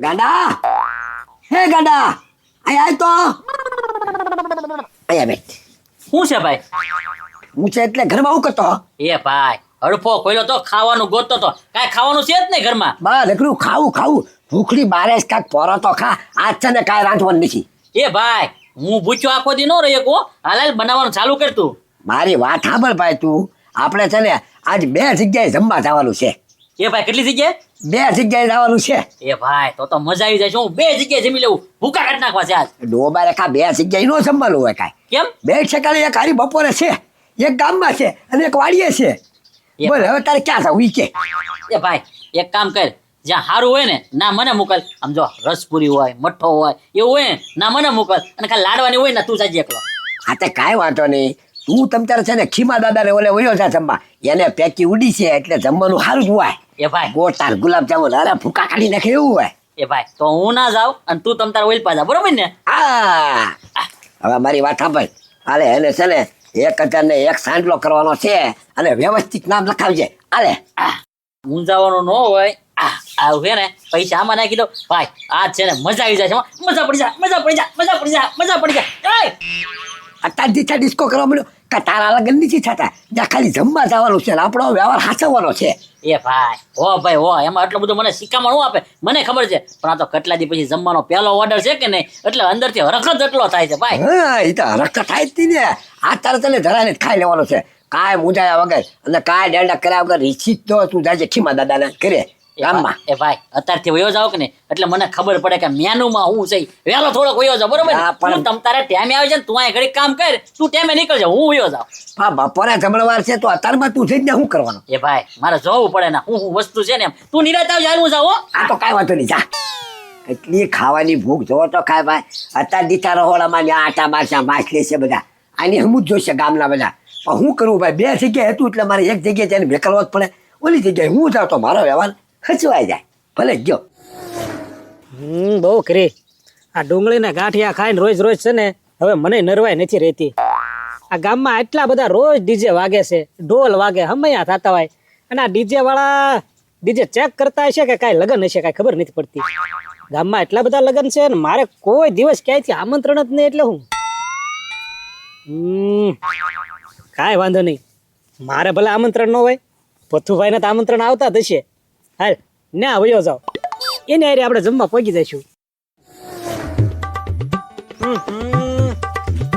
ગાંડા, હે ગાંડા, અહીંયા આય તો. અહીંયા બેઠ. શું છે ભાઈ? હું છે એટલે ઘરમાં હું કરતો? એ ભાઈ હડફો ખોલ્યો તો ખાવાનું ગોતતો તો કાંઈ ખાવાનું છે જ નહીં ઘરમાં. બસ એકલું ખાવું ભૂખડી બારે કાંઈક પોરો તો ખા. આજ છે ને કાંઈ રાંધવાનું નથી. એ ભાઈ હું ભૂખ્યો આખો દી નો રહી કો હાલ બનાવવાનું ચાલુ કર તું. મારી વાત સાંભળ ભાઈ તું. આપણે છે ને આજ 2 જગ્યાએ જમવા જવાનું છે. એ ભાઈ કેટલી જગ્યાએ? 2 જગ્યાએ જવાનું છે. એ ભાઈ તો મજા આવી જાય છે. હું 2 જગ્યાએ જમી લેવું. ભૂકા કાઢી નાખવા છે આજ. ડોબારે કા 2 જગ્યાએ નો જમવાનું હોય કાંઈ. કેમ? 2 ઠેકાણે એક હારી બપોરે છે, એક ગામમાં છે અને એક વાડીએ છે. બોલ હવે તારે ક્યાં જવું ઈ કે? એ ભાઈ એક કામ કર, જ્યાં સારું હોય ને ના મને મોકલ. આમ જો રસપુરી હોય, મઠ્ઠો હોય એવું હોય ને ના મને મોકલ. અને ખાલી લાડવાની હોય ને તું જાજે એકલો. હા તે કાંઈ વાંધો નહીં. તું તમ તારે છે ને ખીમા દાદાને ઓલે વયો જા જમવા. એને પેકી ઉડી છે એટલે જમવાનું સારું જ હોય. એ ભાઈ ગોટાર ગુલાબ જામુન અરે ભૂકા કાઢી નાખે એવું હોય. એ ભાઈ તો હું ના જાઉં અને તું તમ તાર ઓઇલ પા જા, બરોબર ને? હા હવે મારી વાત સાંભળ. હાલે એને છે ને 1000 ને 1 સાંડલો કરવાનો છે અને વ્યવસ્થિત નામ લખાવજે. હાલે મૂંઝાવાનું ન હોય. આવું છે ને પૈસા આમાં નાખી દો ભાઈ. આજ છે ને મજા આવી જાય છે. મજા પડી જાય, મજા પડી જાય, મજા પડી જાય, મજા પડી જાય. અત્યારથી ડિસ્કો કરવા મળ્યો કે તારા લગ્ન નથી થતા. જ્યાં ખાલી જમવા જવાનું છે ને આપણો વ્યવહાર સાચવવાનો છે. એ ભાઈ હો ભાઈ હો, એમાં એટલું બધું મને શીખામણ આપે મને ખબર છે. પણ આ તો કેટલા દી પછી જમવાનો પહેલો ઓર્ડર છે કે નહીં એટલે અંદરથી હરખ જ એટલો થાય છે ભાઈ. હા એ તો હરખ થાય જ ને. આ તારે તને ધરાને જ ખાઈ લેવાનો છે. કાંઈ મૂંઝાયા વગર અને કાંઈ ડેડા કર્યા વગર રીચી તો તું જાજે ખીમા દાદાને કરે ગામમાં. એ ભાઈ અત્યારથી વયો જાવ કે નહીં એટલે મને ખબર પડે કે મેનુમાં હું છે. વહેલો થોડોક વયો જાવ, બરોબર? પણ તમ તારે ટાઈમે આવી જાય ને તું અહીંયા ઘડી કામ કર, તું ટાઈમે નીકળજો, હું વયો જાવ. હા બપોરે જમણવાર છે તો અત્યારમાં તું જઈને શું કરવાનું? એ ભાઈ મારે જોવું પડે ને હું વસ્તુ છે ને એમ. તું નિરાત આવજે, હું જાવ. આ તો કાંઈ વાંધો નહીં જા. એટલી ખાવાની ભૂખ જોવો તો ખાય ભાઈ. અત્યારે દીઠા રહોડામાં ત્યાં આટા બારસા માછલી છે બધા. આની હમું જ જોઈશે ગામના બધા. પણ હું કરું ભાઈ? 2 જગ્યાએ હતું એટલે મારે એક જગ્યાએ જઈને ભેકલવો જ પડે. ઓલી જગ્યાએ હું જાઉં તો મારો વ્યવહાર ખચવાઈ જાય. ભલે ગયો. બહુ કરી આ ડુંગળીના ગાંઠિયા ખાઈને રોજ રોજ છે ને હવે મને નરવાઈ નથી રહેતી. આ ગામમાં આટલા બધા રોજ ડીજે વાગે છે, ઢોલ વાગે, હમૈયા થતા હોય અને આ ડીજે વાળા ડીજે ચેક કરતા હશે કે કાંઈ લગ્ન હશે કાંઈ ખબર નથી પડતી. ગામમાં એટલા બધા લગ્ન છે ને મારે કોઈ દિવસ ક્યાંયથી આમંત્રણ જ નહીં એટલે હું કાંઈ વાંધો નહીં. મારે ભલે આમંત્રણ ન હોય, પથ્થુભાઈને તો આમંત્રણ આવતા જ હશે. હાલ ના વયો જાઓ, એને હારે આપણે જમવા પહોંચી જઈશું.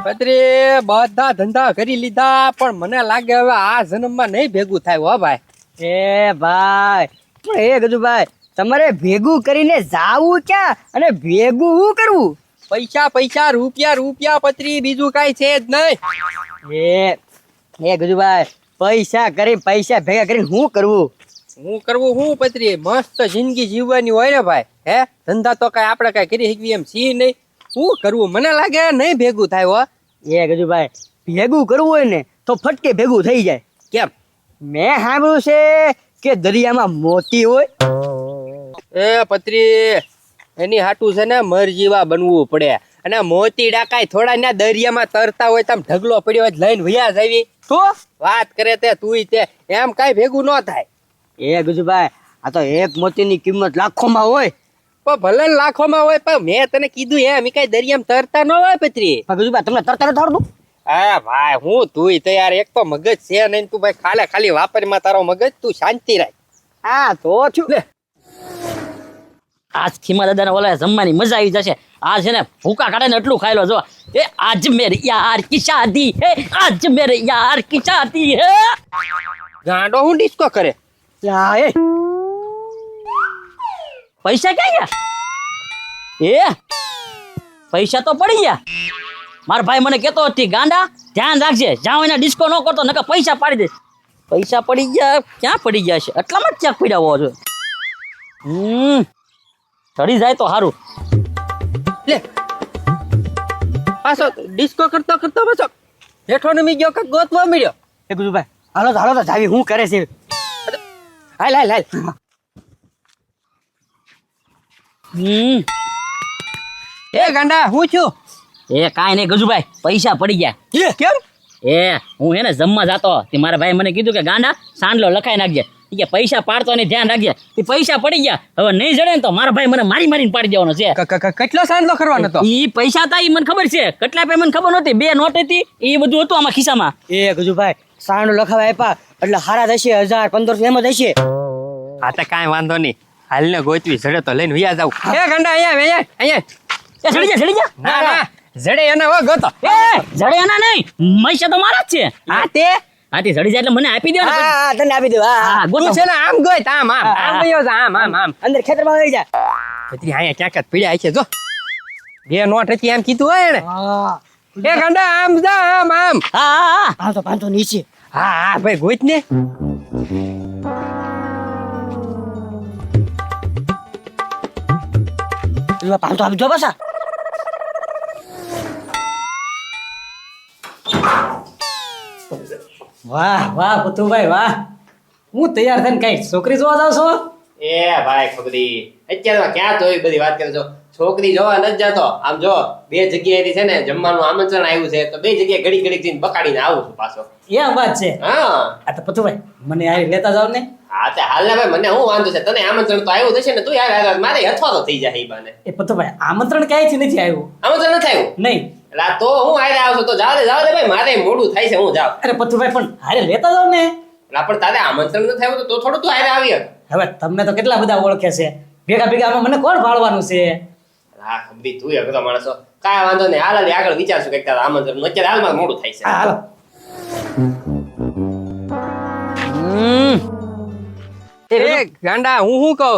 પત્રી બધા ધંધા કરી લીધા પણ મને લાગે હવે આ જન્મમાં નહીં ભેગું થાય હો ભાઈ. એ ભાઈ પણ એ ગજુભાઈ તમારે ભેગું કરીને જાવું ક્યાં અને ભેગું શું કરવું? પૈસા પૈસા રૂપિયા રૂપિયા પત્રી બીજું કાંઈ છે જ નહીં. એ ગજુભાઈ પૈસા ભેગા કરીને શું કરવું? હું કરવું હું પત્રી? મસ્ત જિંદગી જીવવાની હોય ને ભાઈ. હે ધંધા તો કાંઈ આપણે કાંઈ કરી શકીએ એમ છીએ નહીં. શું કરવું? મને લાગે નહીં ભેગું થાય હો. એ ગજુભાઈ ભેગું કરવું હોય ને તો ફટકે ભેગું થઈ જાય. કેમ? મેં સાંભળ્યું છે કે દરિયામાં મોતી હોય. એ પત્રી એની હાટું છે ને મરજીવા બનવું પડે. અને મોતીડા કાંઈ થોડા ના દરિયામાં તરતા હોય તો ઢગલો પડ્યો હોય લઈને વયા જાવી તો વાત કરે તે તું તે એમ કાંઈ ભેગું ન થાય. એ ગજુભાઈ આ તો એક મોતીની કિંમત લાખોમાં હોય. પણ ભલે લાખોમાં હોય પણ મેં તને કીધું એમ કઈ દરિયામાં તરતા ન હોય પત્રી. ગજુભાઈ તમને તરતા નથી આવડતું? હા ભાઈ હું તું તૈયાર એક તો મગજ છે નહીં તું ભાઈ ખાલી વાપરમાં તારો મગજ તું શાંતિ રાખ. હા તો છું લે. આજ ખીમા દાદાને ઓલા જમવાની મજા આવી જશે. આ છે ને ભૂકા કાઢે ને એટલું ખાઈ લો જો. એ આજ મેરે યાર કી શાદી હે, આજ મેરે યાર કી શાદી હે. ગાંડો હું ડિસ્કો કરે. એ પૈસા ક્યાં ગયા? એ પૈસા તો પડી ગયા. મારા ભાઈ મને કેતો હતી ગાંડા ધ્યાન રાખજે, જાઓ એના ડિસ્કો ન કરતો નકર પૈસા પાડી દે. પૈસા પડી ગયા ક્યાં પડી ગયા છે? એટલામાં જ ચેક પડ્યા હોવો જોઈએ. ચડી જાય તો સારું. લે પાછો ડિસ્કો કરતો પાછો હેઠો નમી ગયો કે ગોતવા મળ્યો. એ ગજુભાઈ હાલો તો જાવી હું કરે છે. હાલ એ ગાંડા હું છું. એ કાંઈ નહીં ગજુભાઈ, પૈસા પડી ગયા. કેમ? એ હું હે ને જમવા જાતો તે મારા ભાઈ મને કીધું કે ગાંડા સાંડલો લખાઈ નાખજે. ઈ કે પૈસા પાડતો ને ધ્યાન રાખજે. એ પૈસા પડી ગયા, હવે નહીં જડે ને તો મારા ભાઈ મને મારીને પાડી દેવાનો છે. કેટલો સાંધલો કરવાનો તો? ઈ પૈસા હતા ઈ મને ખબર છે, કેટલા પે મને ખબર નહોતી. 2 નોટ હતી, એ બધું હતું આમાં ખિસ્સામાં. એ ગજુભાઈ સાંડો લખાવા આપ્યા એટલે હારા થશે 1000-1500 એમ જ હશે. હા તો કાંઈ વાંધો નહીં, હાલને ગોતવી જડે તો લઈને વ્યા જાવ. એ ગાંડા અહીંયા એ ચડી જા. ના ના જડે એના હો ગોતો. એ જડે એના નહીં, પૈસા તો મારા જ છે. હા તે હાથી ચડી જાય એટલે મને આપી દે ને. હા તને આપી દઉં. હા હા, તું ગોતો. છે ને આમ ગોત, આમ આમ આમ વયો જા, આમ અંદર ખેતરમાં આવી જા. પછી અહીંયા ક્યાંક જ પીડ્યા છે જો. 2 નોટ હતી એમ કીધું હોય ને. હા એ ગાંડા આમ જા, આમ હા 500 નીચે. હા ભાઈ ગોત ને. એમાં 500 આપી દો પાછા. વાહ વાહ પુતુભાઈ વાહ, હું તૈયાર થઈને કઈ છોકરી જોવા જાવ છો? એ ભાઈ ખબરી અત્યારે ક્યાં તો બધી વાત કરે છો, છોકરી જોવા નથી જતો. આમ જો 2 જગ્યાએથી છે ને જમવાનું આમંત્રણ આવ્યું છે, તો 2 જગ્યાએ ઘડી જઈને બકાડીને આવું છું પાછો. એમ વાત છે. હા આ તો પુતુભાઈ મને આ લેતા જાવ ને. હા તે હાલ ને ભાઈ, મને હું વાંધો છે, તને આમંત્રણ તો આવ્યું થશે ને, તું યાર મારે અથવાતો થઈ જાય ઈ બાને. એ પુતુભાઈ આમંત્રણ ક્યાંયથી નથી આવ્યું. આમંત્રણ નથી આવ્યું? નહીં. એટલે આ તો હું આયરે આવશો તો જાવ દે ભાઈ, મારે મોડું થાય છે, હું જાવ. અરે પુતુભાઈ પણ હારે લેતા જાવ ને. એટલે પણ તારે આમંત્રણ નથી આવ્યું તો થોડું તું આયરે આવી હક. હવે તમને તો કેટલા બધા ઓળખે છે, ભેગા ભેગા આમાં મને કોણ ભાળવાનું છે? હા ખબરી તું અઘરો માણસો, કાંઈ વાંધો નહીં, હાલ આગળ વિચારશું કે તારા આમંત્રણ અત્યારે હાલમાં મોડું થાય છે. હા હાલો. એ ગાંડા હું શું કહું,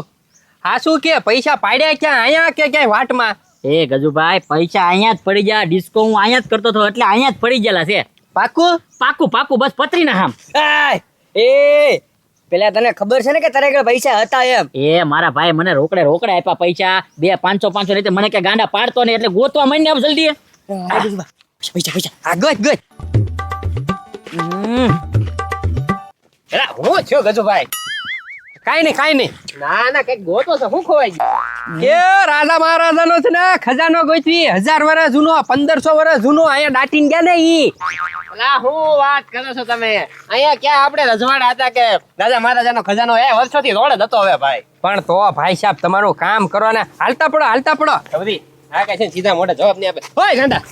હા શું કે પૈસા પાડ્યા ક્યાં, અહીંયા કે ક્યાંય વાટમાં? એ ગજુભાઈ પૈસા અહીંયા જ પડી ગયા, ડિસ્કો હું અહીંયા જ કરતો હતો એટલે અહીંયા જ પડી ગયેલા છે. પાકું? પાકું બસ પતરીના હામ. એ પેલા તને ખબર છે ને કે તારે આગળ પૈસા હતા એમ? એ મારા ભાઈ મને રોકડે આપ્યા પૈસા, 500 રીતે મને કે ગાંડા પાડતો ને એટલે ગોતવા માંડીને આવ જલ્દી. પૈસા હા ગોત. એલા હું છું ગજુભાઈ? કાંઈ નહીં. ના કઈક ગોતો છે, હું ખોવાઈ ગયું. એ રાજા મહારાજાનો છે ને ખજાનો ગોતવી, 1000 વર્ષ જૂનો, 1500 વર્ષ જૂનો, અહીંયા દાટીને ગયા ને ઈ. એલા હું વાત કરો છો તમે? અહીંયા ક્યાં આપણે રજવાડા હતા કે રાજા મહારાજાનો ખજાનો વર્ષોથી રોડ જ હતો હવે ભાઈ. પણ તો ભાઈ સાહેબ તમારું કામ કરો ને, હાલતા પડો. ખબરી હા કઈ છે ને સીધા મોઢે જવાબ નહીં આપે. ઓય ગાંડા,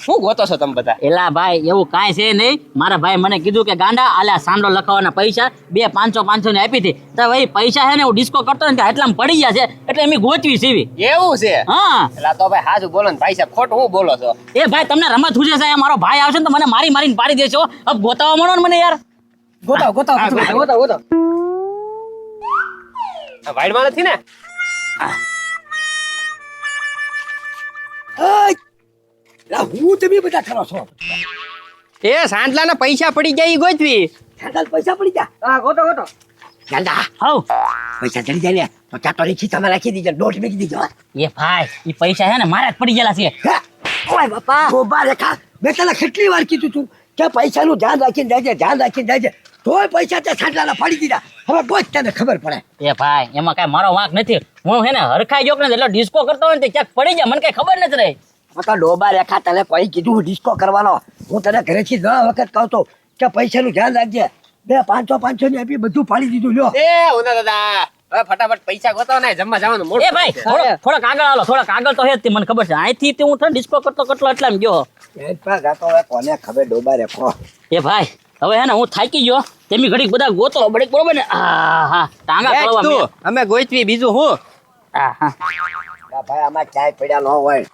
શું ગોતો છો તમે બધા? એલા ભાઈ એવું કાંઈ છે નહીં, મારા ભાઈ મને કીધું કે ગાંડા આલા સાંડો લખાવાના પૈસા 500 ને આપી હતી, તો ભાઈ પૈસા છે ને હું ડિસ્કો કરતો ને એટલામાં પડી ગયા છે એટલે એમ ગોતવી સીવી. એવું છે? હા. એટલે તો ભાઈ હાજુ બોલો ને ભાઈ સાહેબ, ખોટું હું બોલો છો? એ ભાઈ તમને રમત હુજે છે, મારો ભાઈ આવશે ને તો મને મારીને પાડી દેશો. હવે ગોતાવા મળો ને મને યાર. ગોતાવ. વાઈડમાં નથી ને? હું તમે બધા કરો છો? એ સાંડલાના પૈસા પડી ગયા ઈ ગોતવી. સાંડલ પૈસા પડી ગયા? હા ગોતો ગાંડા હવ પૈસા ચડી જાય ને તો ચાટો ની ખીચામાં રાખી દીજો, દોઢ મૂકી દીજો. એ ભાઈ એ પૈસા છે ને મારા જ પડી ગયેલા છે. ઓય બાપા ગોબા રેખા, મેં તને કેટલી વાર કીધું તું કે પૈસાનું ધ્યાન રાખીને જાય, તોય પૈસા તે સાંડલાના પાડી દીધા. હવે બોજ તને ખબર પડે. એ ભાઈ એમાં કઈ મારો વાંક નથી, હું હે ને હરખાઈ ગયો ને એટલે ડિસ્કો કરતો હોય ને ક્યાંક પડી જાય, મને કઈ ખબર નથી રહી. તો ડોબા રેખા તને કોઈ કીધું ડિસ્કો કરવાનો? હું તને ઘરેથી ઘણા વખત કહું તો કે પૈસાનું ધ્યાન રાખજે. 500 ની આપી બધું પાડી દીધું. લ્યો એ ઉના દાદા, હવે ફટાફટ પૈસા ગોતો ને જમવા જવાનું મોડું. એ ભાઈ થોડાક આગળ હાલો, થોડાક આગળ તો હે જ તે મને ખબર છે. અહીંથી તે હું ડિસ્કો કરતો એટલામાં ગયો. કોને ખબર ડોબા રેખો. એ ભાઈ હવે હે ને હું થાકી ગયો, તેમી ઘડીક બધા ગોતો બડીક બરોબર ને. હા ટાંગા એ પડવા તું અમે ગોતવી, બીજું હું? હા ભાઈ આમાં ચાય પડ્યા ન હોય.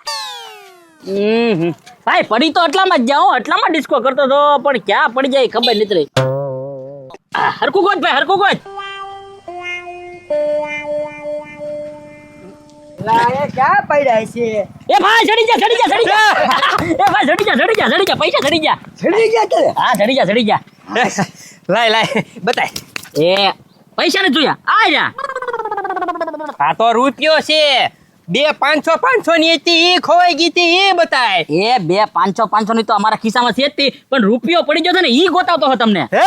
ભાઈ પડી તો એટલામાં જ જાઉં, એટલામાં ડિસ્કો કરતો હતો પણ ક્યાં પડી જાય ખબર નથી રહી. હરકું ગોત ભાઈ, હરકું ગોત. ક્યાં પડ્યા છે? એ ભાઈ ચડી જા એ ભાઈ ચડી જા પૈસા ચડી જા. છેડી ગયા કે? હા ચડી જા. લાય બતાય. એ પૈસા ને જોયા આ જા. આ તો રૂપિયો છે, 500 ની હતી ઈ ખોવાઈ ગઈ હતી, ઈ બતાય. એ 500 ની તો અમારા ખિસ્સામાં છે જ તી, પણ રૂપિયો પડી ગયો છે ને ઈ ગોતાવતો હો તમને. હે?